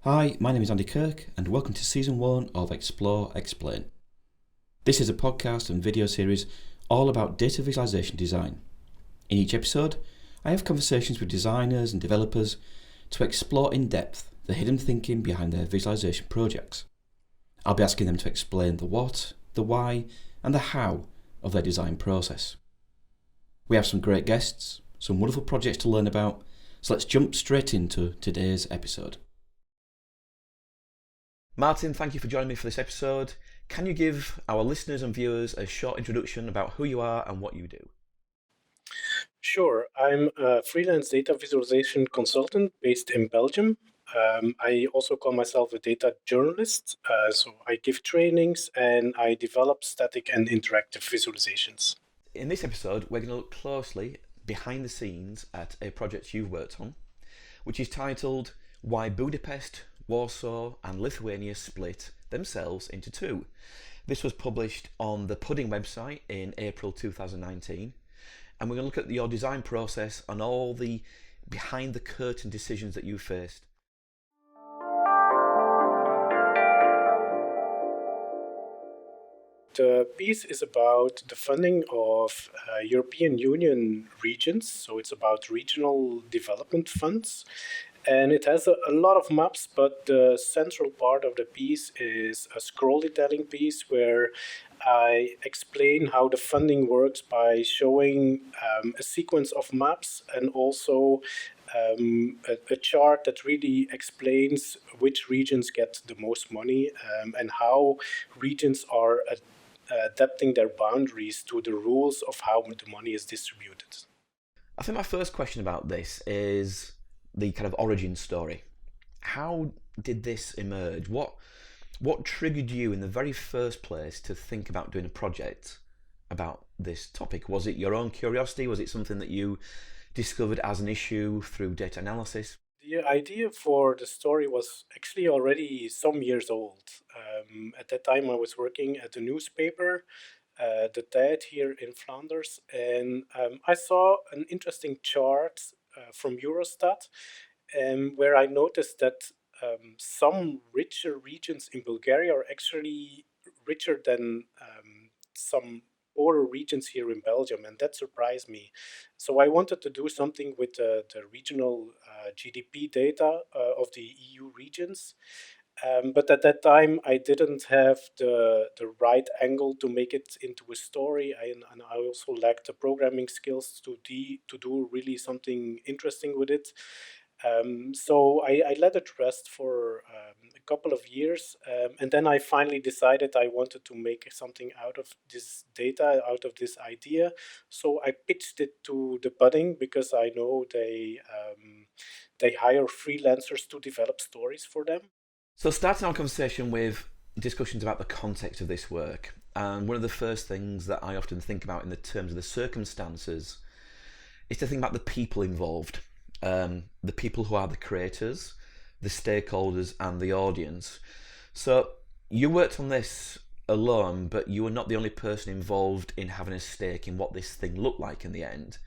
Hi, my name is Andy Kirk, and welcome to Season 1 of Explore Explain. This is a podcast and video series all about data visualization design. In each episode, I have conversations with designers and developers to explore in depth the hidden thinking behind their visualization projects. I'll be asking them to explain the what, the why, and the how of their design process. We have some great guests, some wonderful projects to learn about, so let's jump straight into today's episode. Martin, thank you for joining me for this episode. Can you give our listeners and viewers a short introduction about who you are and what you do? Sure. I'm a freelance data visualization consultant based in Belgium. I also call myself a data journalist. So I give trainings and I develop static and interactive visualizations. In this episode, we're going to look closely behind the scenes at a project you've worked on, which is titled Why Budapest, Warsaw and Lithuania Split Themselves into Two. This was published on the Pudding website in April 2019, and we're going to look at your design process and all the behind the curtain decisions that you faced. The piece is about the funding of European Union regions. So it's about regional development funds. And it has a lot of maps, but the central part of the piece is a storytelling piece where I explain how the funding works by showing a sequence of maps and also a chart that really explains which regions get the most money and how regions are adapting their boundaries to the rules of how the money is distributed. I think my first question about this is the kind of origin story. How did this emerge? What triggered you in the very first place to think about doing a project about this topic? Was it your own curiosity? Was it something that you discovered as an issue through data analysis? The idea for the story was actually already some years old. At that time, I was working at a newspaper, the Tijd here in Flanders, and I saw an interesting chart from Eurostat where I noticed that some richer regions in Bulgaria are actually richer than some poorer regions here in Belgium, and that surprised me. So I wanted to do something with the regional GDP data of the EU regions. But at that time, I didn't have the right angle to make it into a story, and I also lacked the programming skills to do really something interesting with it. So I let it rest for a couple of years, and then I finally decided I wanted to make something out of this data, out of this idea. So I pitched it to the Budding because I know they hire freelancers to develop stories for them. So, starting our conversation with discussions about the context of this work, and one of the first things that I often think about in the terms of the circumstances is to think about the people involved, the people who are the creators, the stakeholders, and the audience. So, you worked on this alone, but you were not the only person involved in having a stake in what this thing looked like in the end.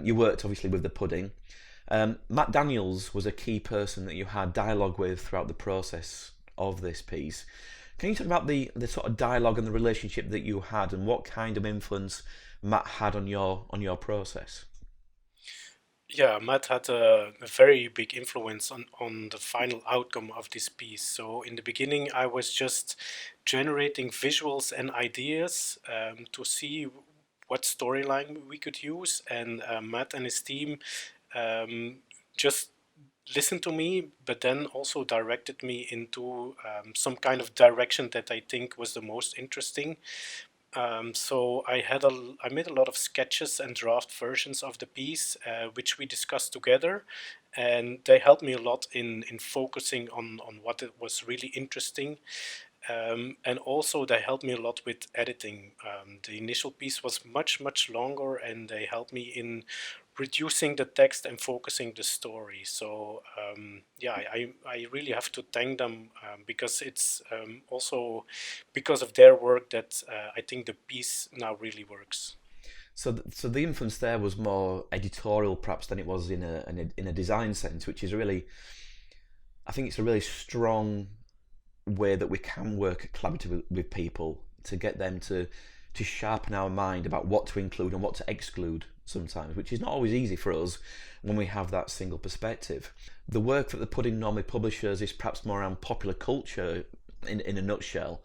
You worked obviously with the Pudding. Matt Daniels was a key person that you had dialogue with throughout the process of this piece. Can you talk about the sort of dialogue and the relationship that you had, and what kind of influence Matt had on your process? Yeah, Matt had a very big influence on the final outcome of this piece. So in the beginning, I was just generating visuals and ideas to see what storyline we could use, and Matt and his team um, just listened to me, but then also directed me into some kind of direction that I think was the most interesting. So I made a lot of sketches and draft versions of the piece, which we discussed together, and they helped me a lot in focusing on what it was really interesting. And also they helped me a lot with editing. The initial piece was much longer, and they helped me in reducing the text and focusing the story. So yeah, I really have to thank them because it's also because of their work that I think the piece now really works. So the influence there was more editorial, perhaps, than it was in a design sense, which is really I think it's a really strong way that we can work collaboratively with people to get them to sharpen our mind about what to include and what to exclude sometimes, which is not always easy for us when we have that single perspective. The work that the Pudding normally publishes is perhaps more around popular culture in a nutshell.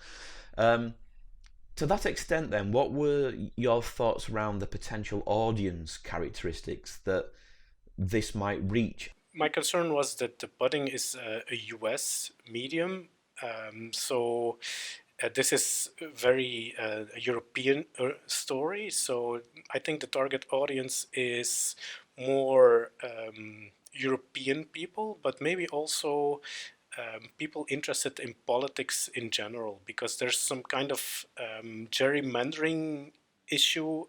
To that extent, then, what were your thoughts around the potential audience characteristics that this might reach? My concern was that the Pudding is a US medium, so this is a very European story. So I think the target audience is more European people, but maybe also people interested in politics in general, because there's some kind of gerrymandering issue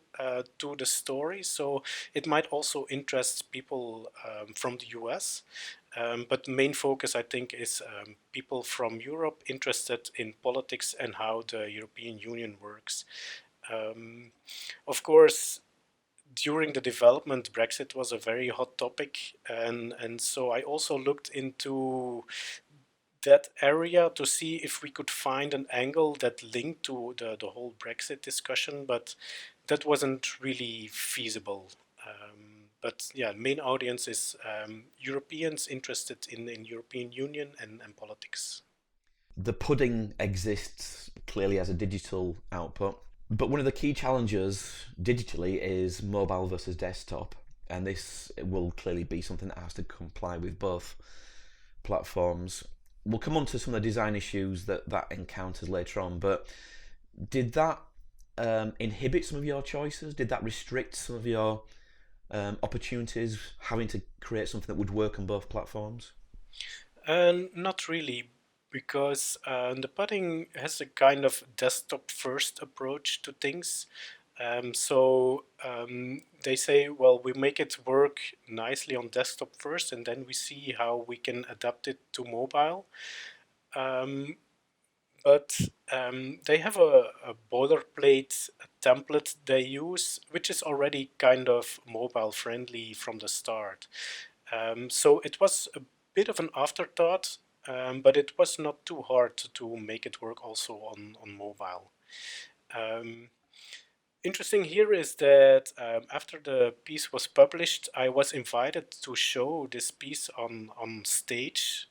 to the story. So it might also interest people from the US. But the main focus, I think, is people from Europe interested in politics and how the European Union works. Of course, during the development, Brexit was a very hot topic, and so I also looked into that area to see if we could find an angle that linked to the whole Brexit discussion, but that wasn't really feasible. But yeah, main audience is Europeans interested in European Union and politics. The Pudding exists clearly as a digital output, but one of the key challenges digitally is mobile versus desktop, and this will clearly be something that has to comply with both platforms. We'll come on to some of the design issues that encounters later on, but did that inhibit some of your choices? Did that restrict some of your opportunities, having to create something that would work on both platforms? Not really, because the Pudding has a kind of desktop first approach to things. They say, well, we make it work nicely on desktop first, and then we see how we can adapt it to mobile. Um, but they have a boilerplate template they use, which is already kind of mobile friendly from the start. So it was a bit of an afterthought, but it was not too hard to make it work also on mobile. Um, Interesting here is that after the piece was published, I was invited to show this piece on stage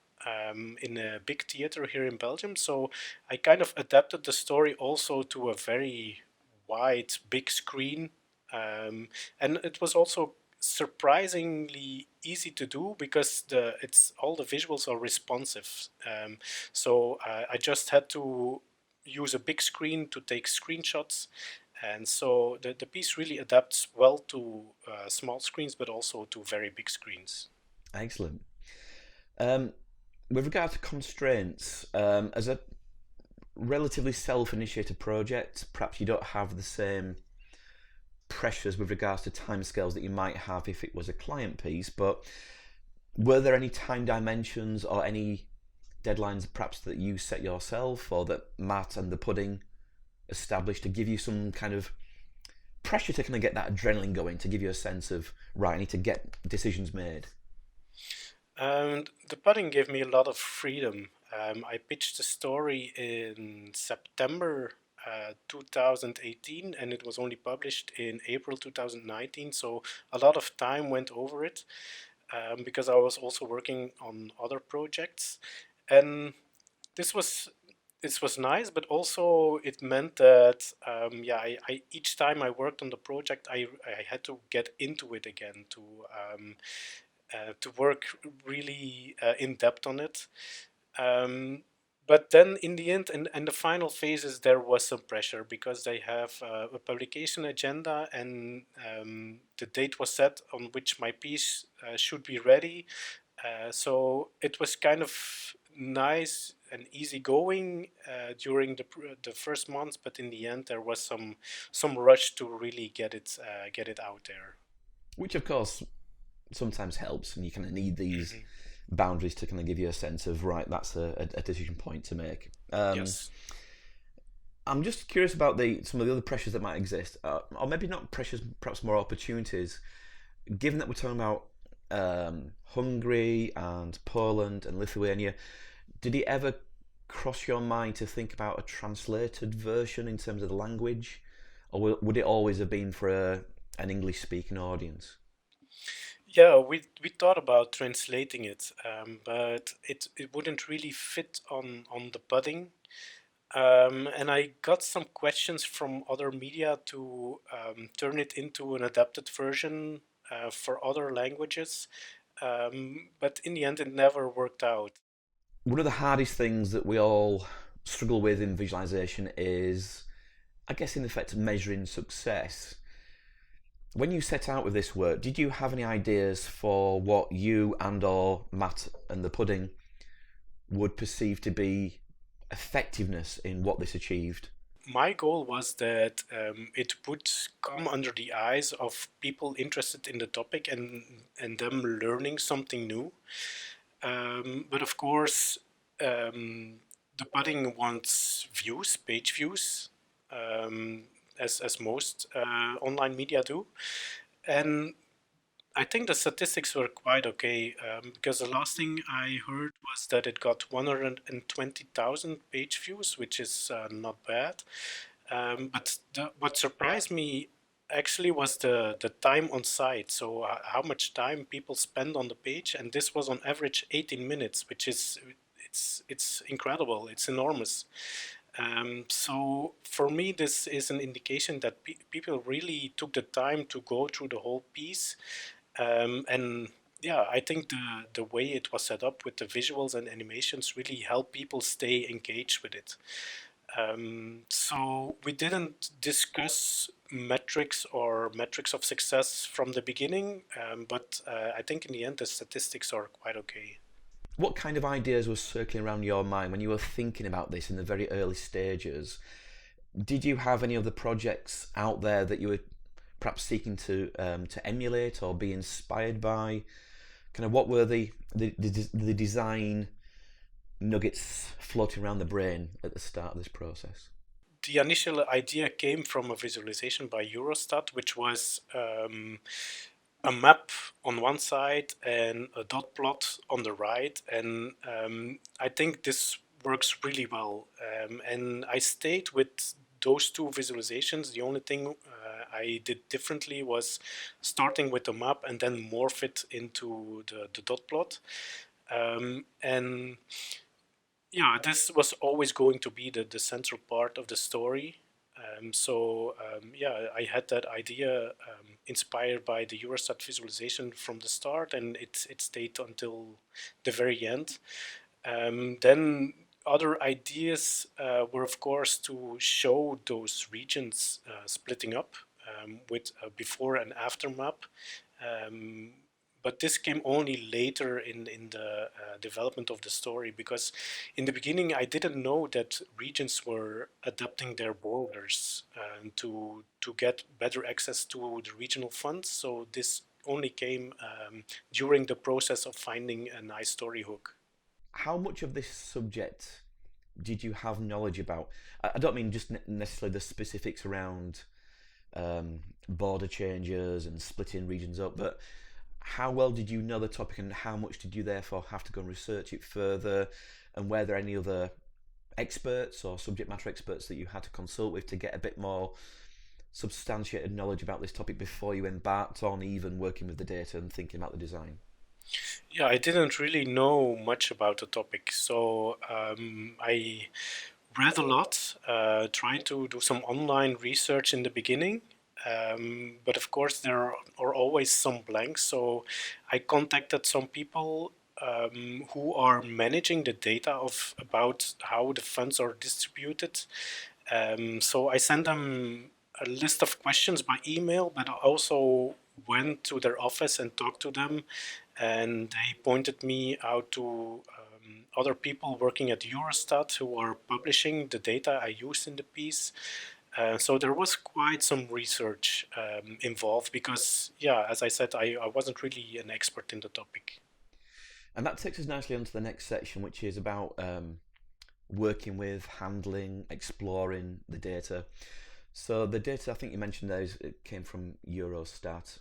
in a big theater here in Belgium. So I kind of adapted the story also to a very wide, big screen. And it was also surprisingly easy to do because it's all the visuals are responsive. I just had to use a big screen to take screenshots, and so the piece really adapts well to small screens, but also to very big screens. Excellent. Um, with regard to constraints, as a relatively self-initiated project, perhaps you don't have the same pressures with regards to timescales that you might have if it was a client piece, but were there any time dimensions or any deadlines perhaps that you set yourself or that Matt and the Pudding established to give you some kind of pressure to kind of get that adrenaline going, to give you a sense of, right, I need to get decisions made? And the Pudding gave me a lot of freedom. I pitched the story in September 2018, and it was only published in April 2019. So a lot of time went over it because I was also working on other projects, and this was this was nice, but also it meant that I each time I worked on the project, I had to get into it again to work really in depth on it. Um, but then in the end, and the final phases, there was some pressure because they have a publication agenda, and the date was set on which my piece should be ready. So it was kind of nice and easygoing during the first months, but in the end, there was some rush to really get it out there. Which, of course, sometimes helps, and you kind of need these Mhm. boundaries to kind of give you a sense of, right, that's a decision point to make. Yes. I'm just curious about some of the other pressures that might exist, or maybe not pressures, perhaps more opportunities. Given that we're talking about Hungary and Poland and Lithuania. Did it ever cross your mind to think about a translated version in terms of the language, or would it always have been for an English-speaking audience? Yeah, we thought about translating it, but it wouldn't really fit on the pudding. And I got some questions from other media to turn it into an adapted version for other languages, but in the end, it never worked out. One of the hardest things that we all struggle with in visualization is, I guess, in effect, measuring success. When you set out with this work, did you have any ideas for what you and or Matt and the pudding would perceive to be effectiveness in what this achieved? My goal was that it would come under the eyes of people interested in the topic and them learning something new. But of course, the pudding wants views, page views, um, as most online media do. And I think the statistics were quite okay because the last thing I heard was that it got 120,000 page views, which is not bad. But what surprised me actually was the time on site. So how much time people spend on the page, and this was on average 18 minutes, which is it's incredible. It's enormous. So for me, this is an indication that people really took the time to go through the whole piece, and yeah, I think the way it was set up with the visuals and animations really helped people stay engaged with it. So we didn't discuss metrics or metrics of success from the beginning, but I think in the end the statistics are quite okay. What kind of ideas were circling around your mind when you were thinking about this in the very early stages? Did you have any other projects out there that you were perhaps seeking to emulate or be inspired by? Kind of what were the design nuggets floating around the brain at the start of this process? The initial idea came from a visualization by Eurostat, which was a map on one side and a dot plot on the right. And I think this works really well. And I stayed with those two visualizations. The only thing I did differently was starting with the map and then morph it into the dot plot. And yeah, this was always going to be the central part of the story. Yeah, I had that idea inspired by the Eurostat visualization from the start, and it stayed until the very end. Then other ideas were, of course, to show those regions splitting up with a before and after map. Um, but this came only later in the development of the story because in the beginning I didn't know that regions were adapting their borders to get better access to the regional funds. So this only came during the process of finding a nice story hook. How much of this subject did you have knowledge about? I don't mean just necessarily the specifics around border changes and splitting regions up, but how well did you know the topic and how much did you therefore have to go and research it further? And were there any other experts or subject matter experts that you had to consult with to get a bit more substantiated knowledge about this topic before you embarked on even working with the data and thinking about the design? Yeah, I didn't really know much about the topic, so I read a lot, tried to do some online research in the beginning, but of course there are always some blanks. So I contacted some people who are managing the data of about how the funds are distributed. So I sent them a list of questions by email, but I also went to their office and talked to them, and they pointed me out to other people working at Eurostat who are publishing the data I used in the piece. So there was quite some research involved because, yeah, as I said, I wasn't really an expert in the topic. And that takes us nicely onto the next section, which is about working with, handling, exploring the data. So the data I think you mentioned there it came from Eurostat.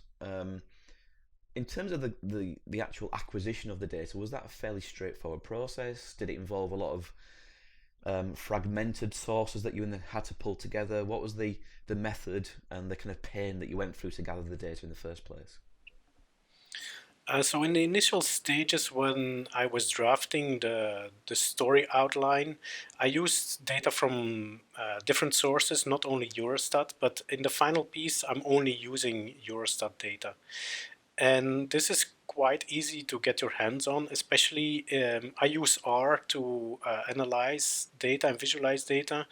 in terms of the actual acquisition of the data, was that a fairly straightforward process? Did it involve a lot of fragmented sources that you had to pull together? What was the method and the kind of pain that you went through to gather the data in the first place? So in the initial stages when I was drafting the story outline, I used data from different sources, not only Eurostat, but in the final piece, I'm only using Eurostat data. And this is quite easy to get your hands on, especially I use R to analyze data and visualize data.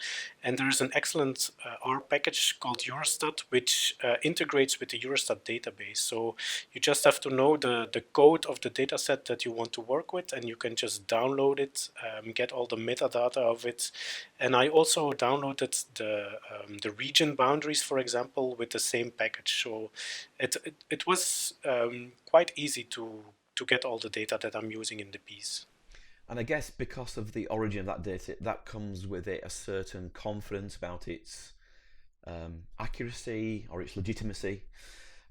And there's an excellent R package called Eurostat, which integrates with the Eurostat database. So you just have to know the code of the data set that you want to work with, and you can just download it, get all the metadata of it. And I also downloaded the region boundaries, for example, with the same package. So it was quite easy to get all the data that I'm using in the piece. And I guess because of the origin of that data, that comes with it a certain confidence about its accuracy or its legitimacy.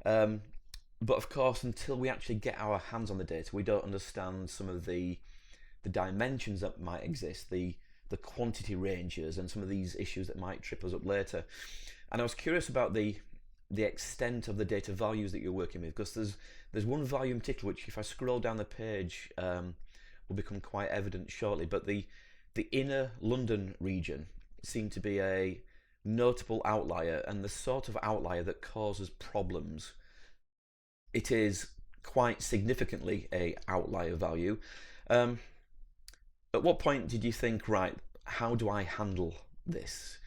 But of course, until we actually get our hands on the data, we don't understand some of the dimensions that might exist, the quantity ranges, and some of these issues that might trip us up later. And I was curious about the extent of the data values that you're working with, because there's one value in particular which, if I scroll down the page, will become quite evident shortly. But the inner London region seemed to be a notable outlier, and the sort of outlier that causes problems. It is quite significantly a outlier value. At what point did you think, right, how do I handle this?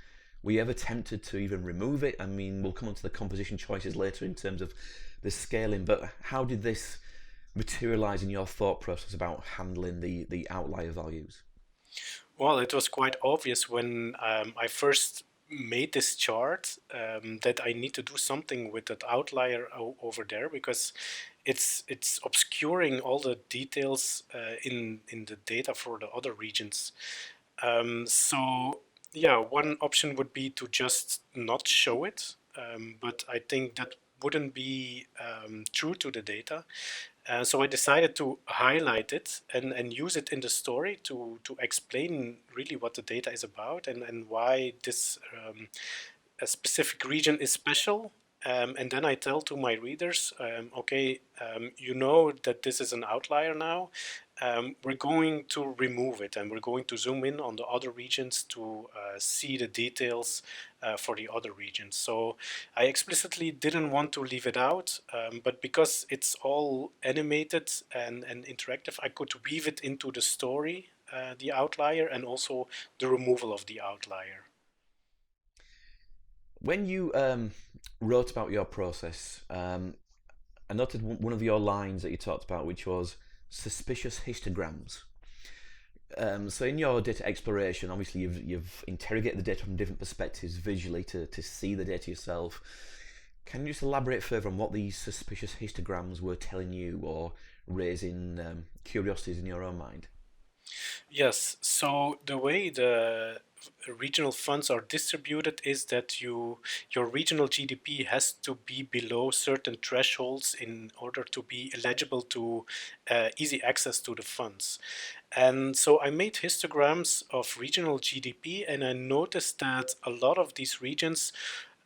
Were you ever tempted to even remove it? I mean, we'll come on to the composition choices later in terms of the scaling, but how did this materialize in your thought process about handling the outlier values? Well, it was quite obvious when I first made this chart that I need to do something with that outlier over there, because it's obscuring all the details in the data for the other regions. So yeah, one option would be to just not show it, but I think that wouldn't be true to the data. So I decided to highlight it and use it in the story to explain really what the data is about, and why this a specific region is special. And then I tell to my readers, okay, you know that this is an outlier now. We're going to remove it, and we're going to zoom in on the other regions to see the details for the other regions. So I explicitly didn't want to leave it out, but because it's all animated and interactive, I could weave it into the story, the outlier, and also the removal of the outlier. When you wrote about your process, I noted one of your lines that you talked about, which was suspicious histograms. So in your data exploration, obviously you've interrogated the data from different perspectives visually to see the data yourself. Can you just elaborate further on what these suspicious histograms were telling you or raising curiosities in your own mind? Yes, so the way the regional funds are distributed is that your regional GDP has to be below certain thresholds in order to be eligible to easy access to the funds. And so I made histograms of regional GDP, and I noticed that a lot of these regions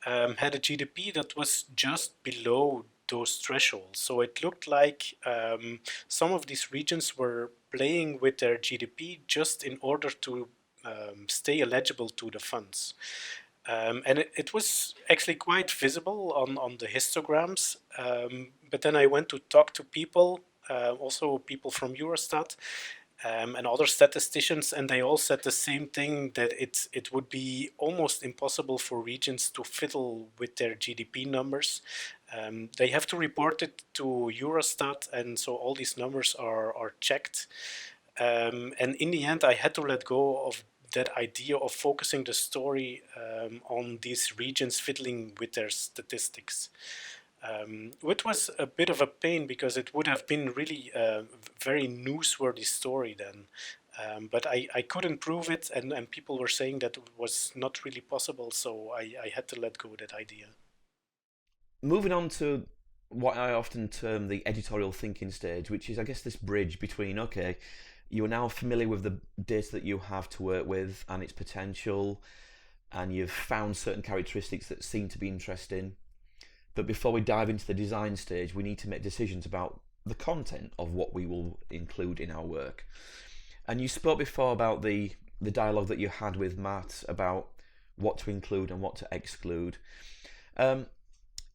had a GDP that was just below those thresholds. So it looked like some of these regions were playing with their GDP just in order to stay eligible to the funds. And it was actually quite visible on the histograms. But then I went to talk to people, also people from Eurostat, and other statisticians, and they all said the same thing, that it would be almost impossible for regions to fiddle with their GDP numbers. They have to report it to Eurostat, and so all these numbers are checked. And in the end, I had to let go of that idea of focusing the story on these regions fiddling with their statistics. Which was a bit of a pain, because it would have been really a very newsworthy story then. But I couldn't prove it, and people were saying that it was not really possible, so I had to let go of that idea. Moving on to what I often term the editorial thinking stage, which is, I guess, this bridge between, okay, you are now familiar with the data that you have to work with and its potential, and you've found certain characteristics that seem to be interesting. But before we dive into the design stage, we need to make decisions about the content of what we will include in our work. And you spoke before about the dialogue that you had with Matt about what to include and what to exclude. Um,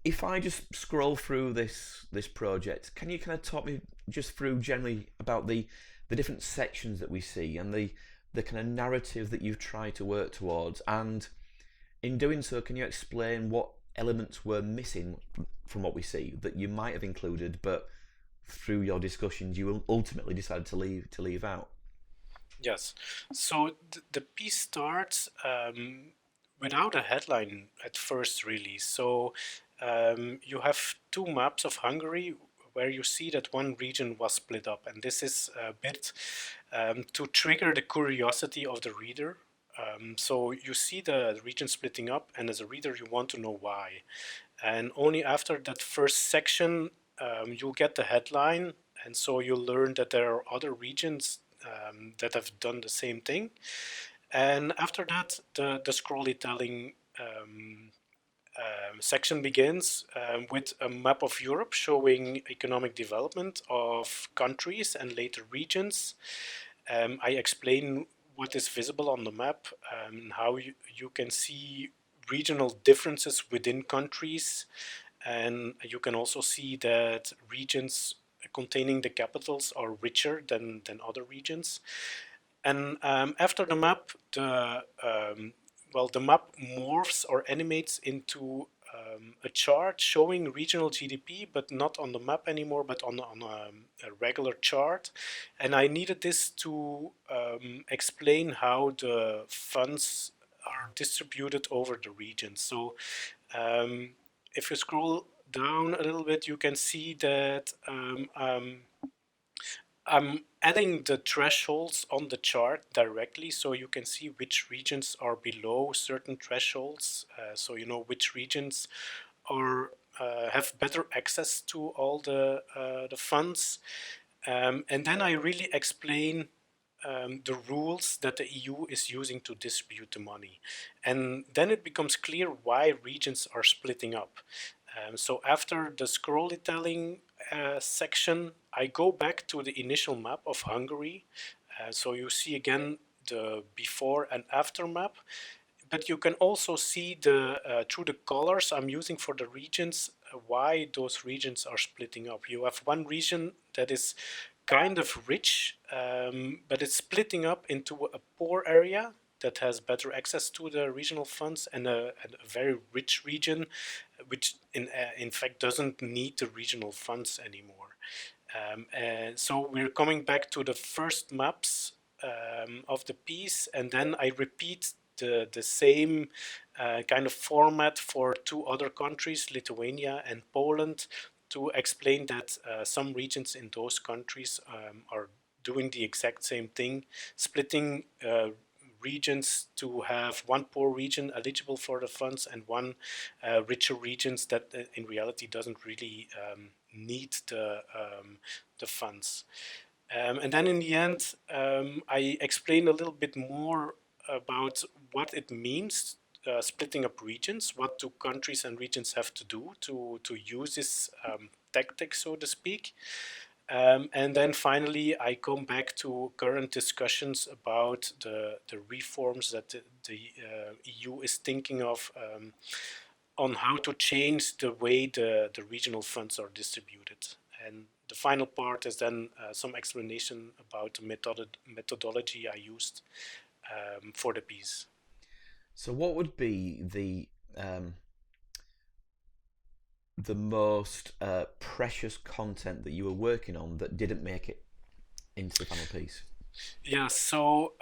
if I just scroll through this project, can you kind of talk me just through generally about the different sections that we see and the kind of narrative that you've tried to work towards? And in doing so, can you explain what elements were missing from what we see that you might have included, but through your discussions you ultimately decided to leave out? Yes. So the piece starts without a headline at first, really. So you have two maps of Hungary where you see that one region was split up, and this is a bit to trigger the curiosity of the reader. So you see the region splitting up, and as a reader, you want to know why. And only after that first section, you'll get the headline, and so you'll learn that there are other regions that have done the same thing. And after that, the storytelling section begins with a map of Europe showing economic development of countries and later regions. I explain what is visible on the map, how you can see regional differences within countries, and you can also see that regions containing the capitals are richer than other regions. And after the map, the map morphs or animates into a chart showing regional GDP, but not on the map anymore, but on a regular chart. And I needed this to explain how the funds are distributed over the region. So if you scroll down a little bit, you can see that I'm adding the thresholds on the chart directly, so you can see which regions are below certain thresholds. So you know which regions are have better access to all the funds, and then I really explain the rules that the EU is using to distribute the money, and then it becomes clear why regions are splitting up. So after the storytelling section, I go back to the initial map of Hungary. So you see again the before and after map, but you can also see the through the colors I'm using for the regions why those regions are splitting up. You have one region that is kind of rich, but it's splitting up into a poor area that has better access to the regional funds, and a very rich region, which in fact doesn't need the regional funds anymore. And so we're coming back to the first maps of the piece, and then I repeat the same kind of format for two other countries, Lithuania and Poland, to explain that some regions in those countries are doing the exact same thing, splitting regions to have one poor region eligible for the funds and one richer regions that in reality doesn't really need the funds. And then in the end, I explain a little bit more about what it means splitting up regions, what do countries and regions have to do to use this tactic, so to speak. And then finally, I come back to current discussions about the reforms that the EU is thinking of on how to change the way the regional funds are distributed. And the final part is then some explanation about the methodology I used for the piece. So, what would be the most precious content that you were working on that didn't make it into the final piece? Yeah, so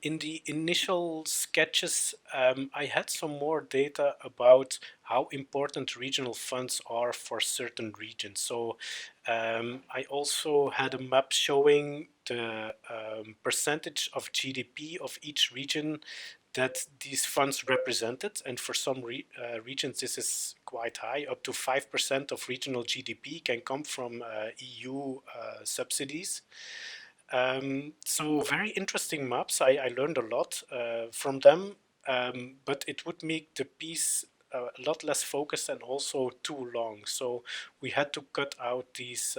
in the initial sketches, I had some more data about how important regional funds are for certain regions. So I also had a map showing the percentage of GDP of each region that these funds represented, and for some regions this is quite high. Up to 5% of regional GDP can come from EU subsidies. So very interesting maps. I learned a lot from them, but it would make the piece a lot less focused and also too long. So we had to cut out these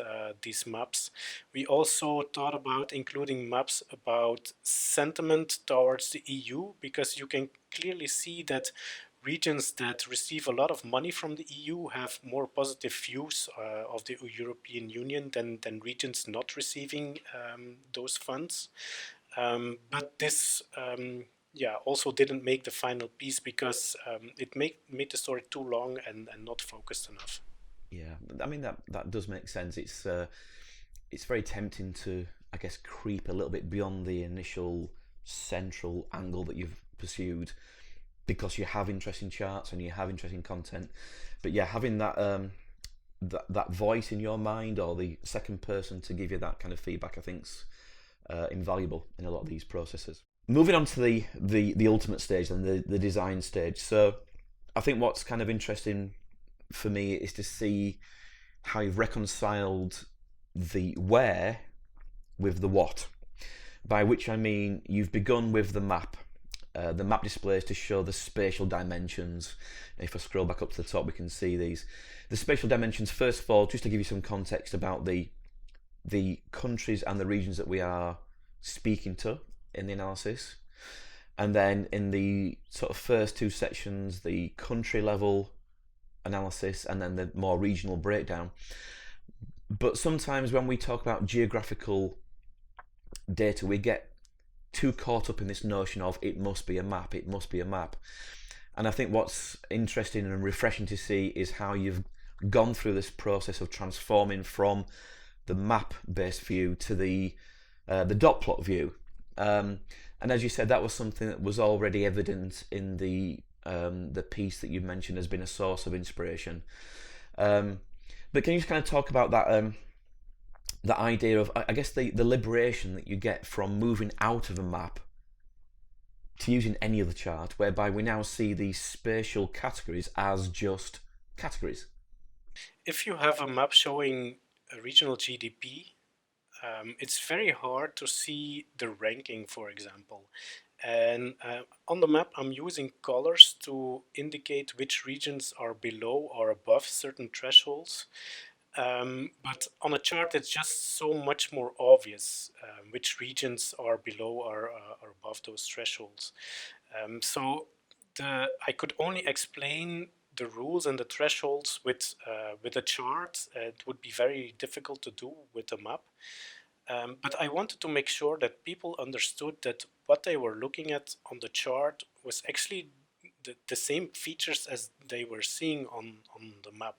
maps. We also thought about including maps about sentiment towards the EU, because you can clearly see that regions that receive a lot of money from the EU have more positive views of the European Union than regions not receiving those funds. But this also didn't make the final piece because it made the story too long and not focused enough. Yeah, I mean that does make sense. It's very tempting to, I guess, creep a little bit beyond the initial central angle that you've pursued, because you have interesting charts and you have interesting content. But yeah, having that that voice in your mind, or the second person to give you that kind of feedback, I think's invaluable in a lot of these processes. Moving on to the ultimate stage and the design stage. So I think what's kind of interesting for me is to see how you've reconciled the where with the what, by which I mean you've begun with the map. The map displays to show the spatial dimensions. If I scroll back up to the top, we can see these. The spatial dimensions, first of all, just to give you some context about the countries and the regions that we are speaking to in the analysis. And then in the sort of first two sections, the country level analysis and then the more regional breakdown. But sometimes when we talk about geographical data, we get too caught up in this notion of it must be a map, it must be a map. And I think what's interesting and refreshing to see is how you've gone through this process of transforming from the map-based view to the dot plot view. And as you said, that was something that was already evident in the piece that you mentioned has been a source of inspiration. But can you just kind of talk about that that idea of, I guess, the liberation that you get from moving out of a map to using any other chart, whereby we now see these spatial categories as just categories? If you have a map showing a regional GDP, it's very hard to see the ranking, for example. And on the map, I'm using colors to indicate which regions are below or above certain thresholds. But on a chart, it's just so much more obvious which regions are below or above those thresholds. So I could only explain the rules and the thresholds with a chart. It would be very difficult to do with a map. But I wanted to make sure that people understood that what they were looking at on the chart was actually the same features as they were seeing on the map.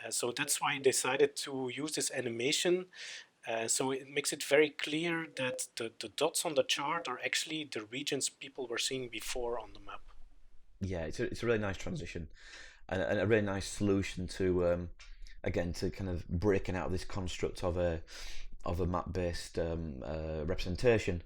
So that's why I decided to use this animation. So it makes it very clear that the dots on the chart are actually the regions people were seeing before on the map. Yeah, it's a really nice transition and a really nice solution to, again, to kind of breaking out of this construct of a map-based representation.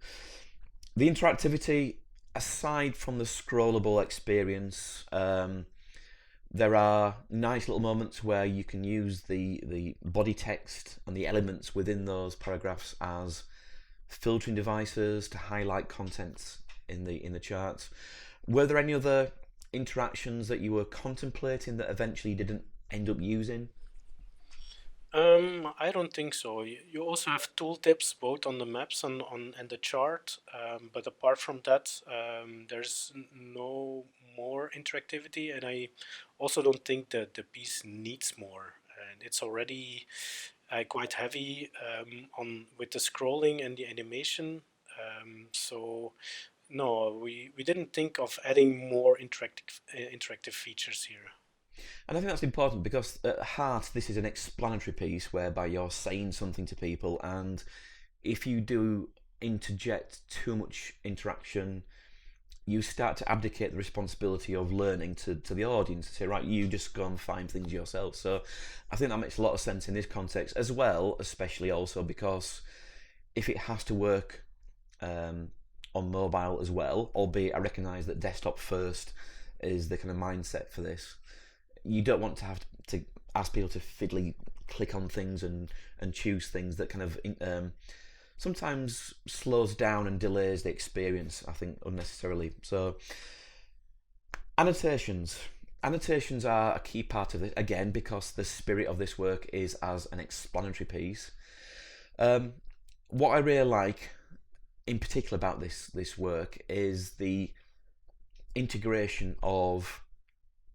The interactivity, aside from the scrollable experience, there are nice little moments where you can use the body text and the elements within those paragraphs as filtering devices to highlight contents in the charts. Were there any other interactions that you were contemplating that eventually you didn't end up using? I don't think so. You also have tooltips both on the maps and the chart, but apart from that, there's no more interactivity, and I also don't think that the piece needs more. And it's already quite heavy on with the scrolling and the animation. So no, we didn't think of adding more interactive features here. And I think that's important because at heart, this is an explanatory piece whereby you're saying something to people, and if you do interject too much interaction, you start to abdicate the responsibility of learning to the audience, to say, right, you just go and find things yourself. So I think that makes a lot of sense in this context as well, especially also because if it has to work on mobile as well, albeit I recognise that desktop first is the kind of mindset for this. You don't want to have to ask people to fiddly click on things and choose things that kind of sometimes slows down and delays the experience, I think, unnecessarily. So annotations. Annotations are a key part of it, again, because the spirit of this work is as an explanatory piece. What I really like in particular about this work is the integration of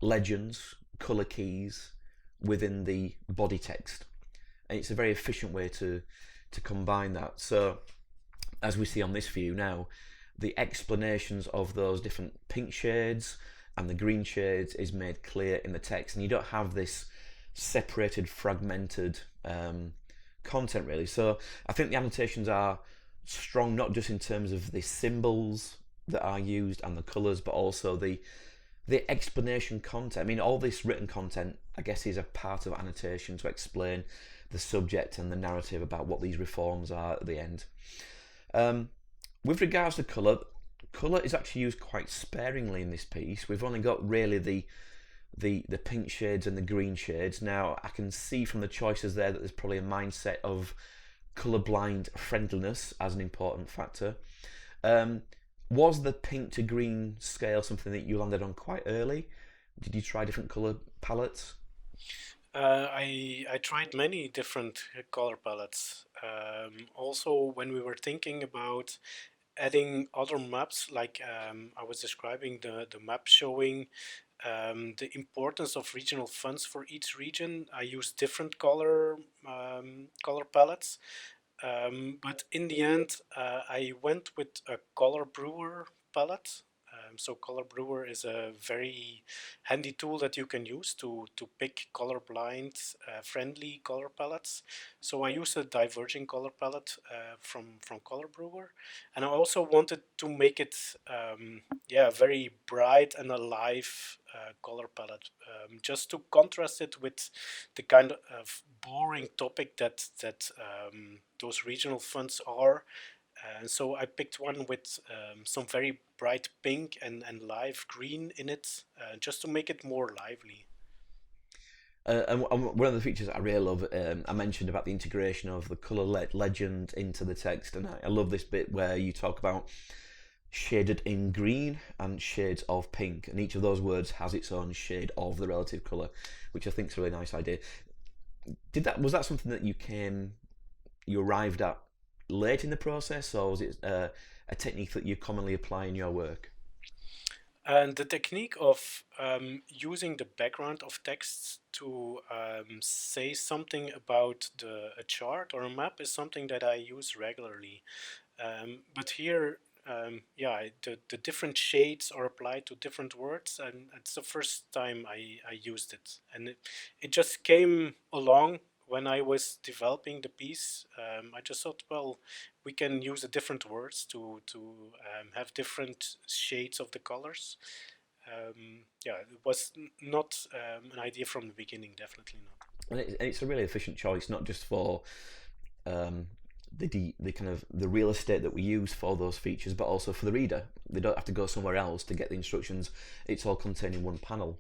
legends, colour keys within the body text. And it's a very efficient way to combine that. So as we see on this view now, the explanations of those different pink shades and the green shades is made clear in the text, and you don't have this separated, fragmented content really. So I think the annotations are strong, not just in terms of the symbols that are used and the colours, but also the explanation content. I mean, all this written content, I guess, is a part of annotation to explain the subject and the narrative about what these reforms are at the end. With regards to colour, colour is actually used quite sparingly in this piece. We've only got really the pink shades and the green shades. Now, I can see from the choices there that there's probably a mindset of colourblind friendliness as an important factor. Was the pink to green scale something that you landed on quite early? Did you try different colour palettes? I tried many different color palettes. Also, when we were thinking about adding other maps, like I was describing the map showing the importance of regional funds for each region, I used different color palettes. But in the end, I went with a Color Brewer palette. So Color Brewer is a very handy tool that you can use to pick colorblind friendly color palettes. So I use a diverging color palette from Color Brewer, and I also wanted to make it yeah, very bright and alive color palette, just to contrast it with the kind of boring topic that those regional funds are. And so I picked one with some very bright pink and live green in it, just to make it more lively. And one of the features that I really love, I mentioned about the integration of the colour legend into the text, and I love this bit where you talk about shaded in green and shades of pink, and each of those words has its own shade of the relative colour, which I think is a really nice idea. Was that something that you arrived at late in the process, or was it a technique that you commonly apply in your work? And the technique of using the background of text to say something about a chart or a map is something that I use regularly. But here, yeah, the different shades are applied to different words, and it's the first time I used it. And it just came along when I was developing the piece. I just thought, well, we can use the different words to have different shades of the colors. Yeah, it was not an idea from the beginning, definitely not. And it's a really efficient choice, not just for um, the kind of the real estate that we use for those features, but also for the reader. They don't have to go somewhere else to get the instructions. It's all contained in one panel.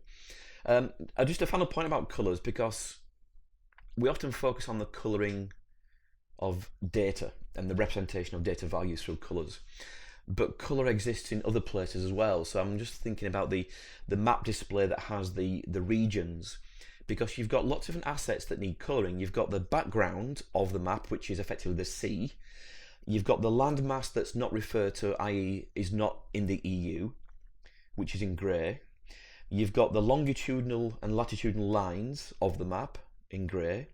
Just a final point about colours, because we often focus on the colouring of data and the representation of data values through colours, but colour exists in other places as well. So I'm just thinking about the map display that has the regions, because you've got lots of different assets that need colouring. You've got the background of the map, which is effectively the sea. You've got the landmass that's not referred to, i.e. is not in the EU, which is in grey. You've got the longitudinal and latitudinal lines of the map in grey.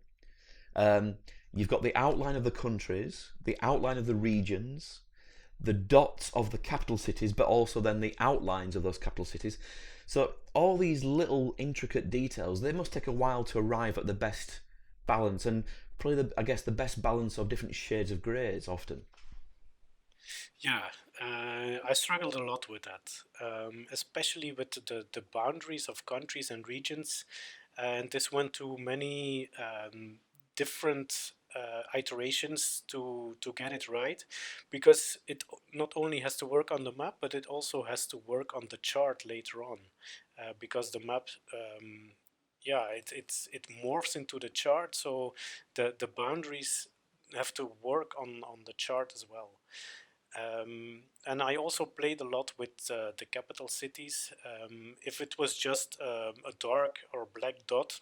You've got the outline of the countries, the outline of the regions, the dots of the capital cities, but also then the outlines of those capital cities. So all these little intricate details, they must take a while to arrive at the best balance, and probably I guess the best balance of different shades of greys often. Yeah, I struggled a lot with that, especially with the boundaries of countries and regions. And this went to many different iterations to get it right, because it not only has to work on the map, but it also has to work on the chart later on, because the map, yeah, it morphs into the chart, so the boundaries have to work on the chart as well. And I also played a lot with the capital cities. If it was just a dark or black dot,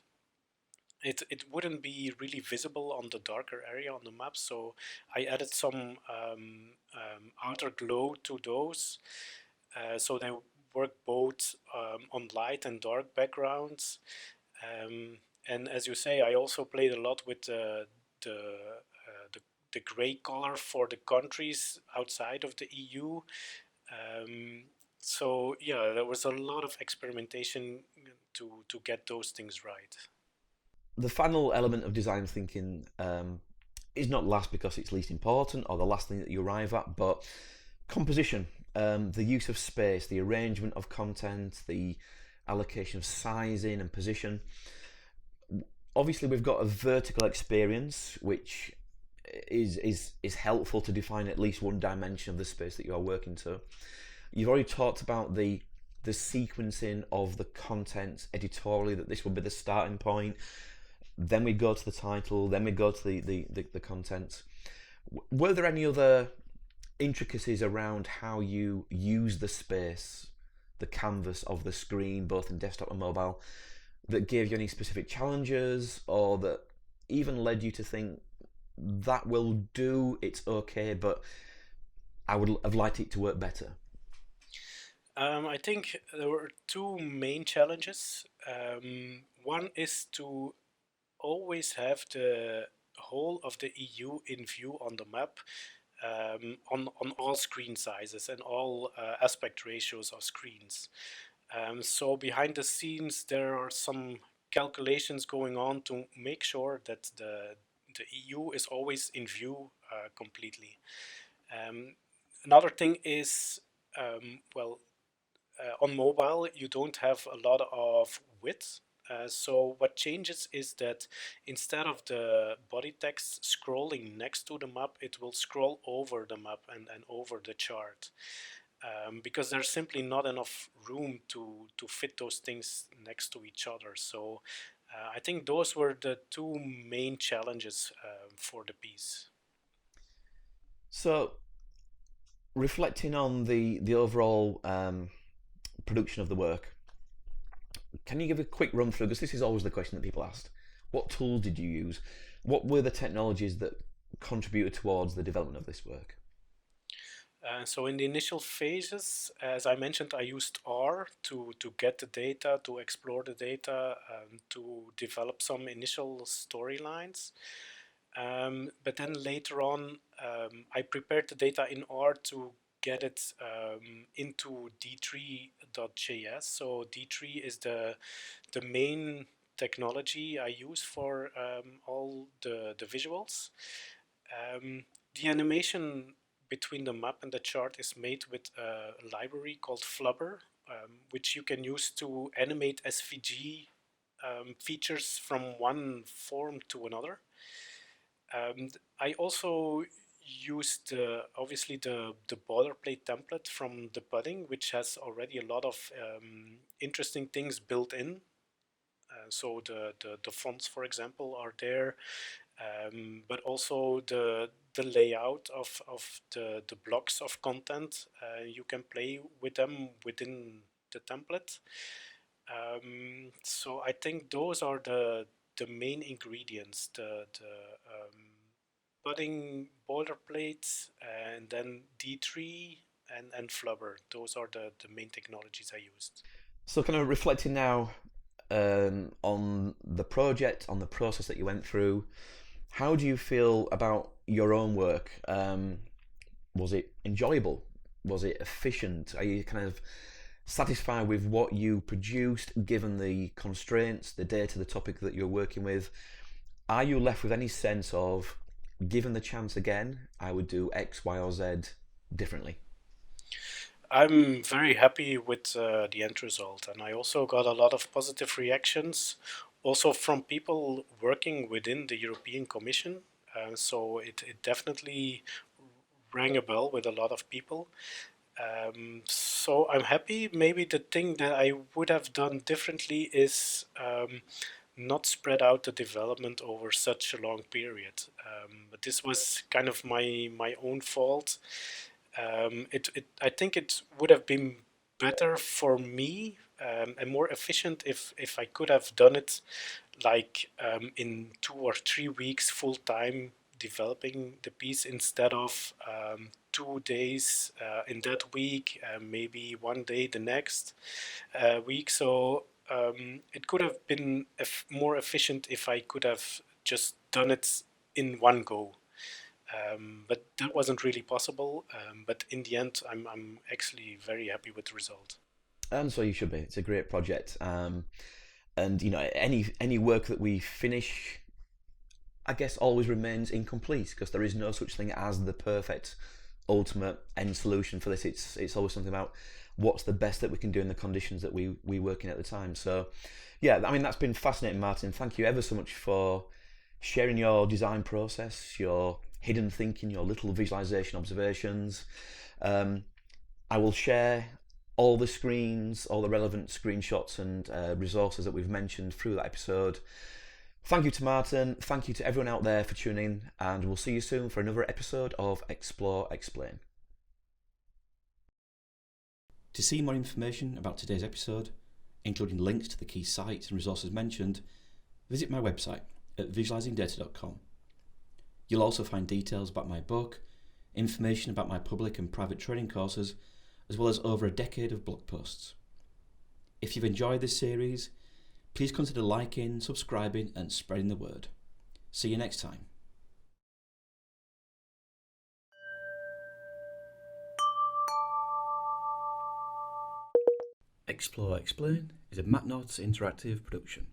it wouldn't be really visible on the darker area on the map. So I added some outer glow to those, so they work both on light and dark backgrounds. Um, and as you say, I also played a lot with the gray color for the countries outside of the EU. Um, so yeah, there was a lot of experimentation to get those things right. The final element of design thinking is not last because it's least important or the last thing that you arrive at, but composition, the use of space, the arrangement of content, the allocation of sizing and position. Obviously, we've got a vertical experience, which is helpful to define at least one dimension of the space that you are working to. You've already talked about the sequencing of the content editorially, that this would be the starting point, then we go to the title, then we go to the content. Were there any other intricacies around how you use the space, the canvas of the screen, both in desktop and mobile, that gave you any specific challenges, or that even led you to think that will do, it's okay, but I would have liked it to work better? I think there were two main challenges. One is to always have the whole of the EU in view on the map, on all screen sizes and all aspect ratios of screens. So behind the scenes, there are some calculations going on to make sure that the EU is always in view completely. Another thing is, well, on mobile, you don't have a lot of width. So what changes is that instead of the body text scrolling next to the map, it will scroll over the map and over the chart. Because there's simply not enough room to fit those things next to each other. So I think those were the two main challenges for the piece. So, reflecting on the overall production of the work, can you give a quick run through? Because this is always the question that people ask. What tools did you use? What were the technologies that contributed towards the development of this work? So in the initial phases, as I mentioned, I used R to get the data, to explore the data, to develop some initial storylines. But then later on, I prepared the data in R to get it into D3.js. So D3 is the main technology I use for all the visuals. The animation between the map and the chart is made with a library called Flubber, which you can use to animate SVG features from one form to another. I also used obviously the boilerplate template from the pudding, which has already a lot of interesting things built in. So the fonts, for example, are there, but also the layout of the blocks of content. You can play with them within the template. So I think those are the main ingredients: the pudding, boilerplate, and then D3 and Flubber. Those are the main technologies I used. So, kind of reflecting now on the project, on the process that you went through, how do you feel about your own work? Was it enjoyable? Was it efficient? Are you kind of satisfied with what you produced, given the constraints, the data, the topic that you're working with? Are you left with any sense of, given the chance again, I would do X, Y, or Z differently? I'm very happy with the end result, and I also got a lot of positive reactions, also from people working within the European Commission. So it definitely rang a bell with a lot of people. So I'm happy. Maybe the thing that I would have done differently is not spread out the development over such a long period. But this was kind of my own fault. I think it would have been better for me and more efficient if I could have done it like in 2 or 3 weeks full time developing the piece instead of 2 days in that week, maybe one day the next week. So it could have been more efficient if I could have just done it in one go. But that wasn't really possible. But in the end, I'm actually very happy with the result. And so you should be. It's a great project. And any work that we finish, I guess, always remains incomplete because there is no such thing as the perfect ultimate end solution for this. It's always something about what's the best that we can do in the conditions that we work in at the time. So yeah, I mean, that's been fascinating, Martin. Thank you ever so much for sharing your design process, your hidden thinking, your little visualization observations. I will share all the screens, all the relevant screenshots and resources that we've mentioned through that episode. Thank you to Martin, thank you to everyone out there for tuning in, and we'll see you soon for another episode of Explore Explain. To see more information about today's episode, including links to the key sites and resources mentioned, visit my website at visualizingdata.com. You'll also find details about my book, information about my public and private training courses, as well as over a decade of blog posts. If you've enjoyed this series, please consider liking, subscribing and spreading the word. See you next time. Explore Explain is a Matt Notes interactive production.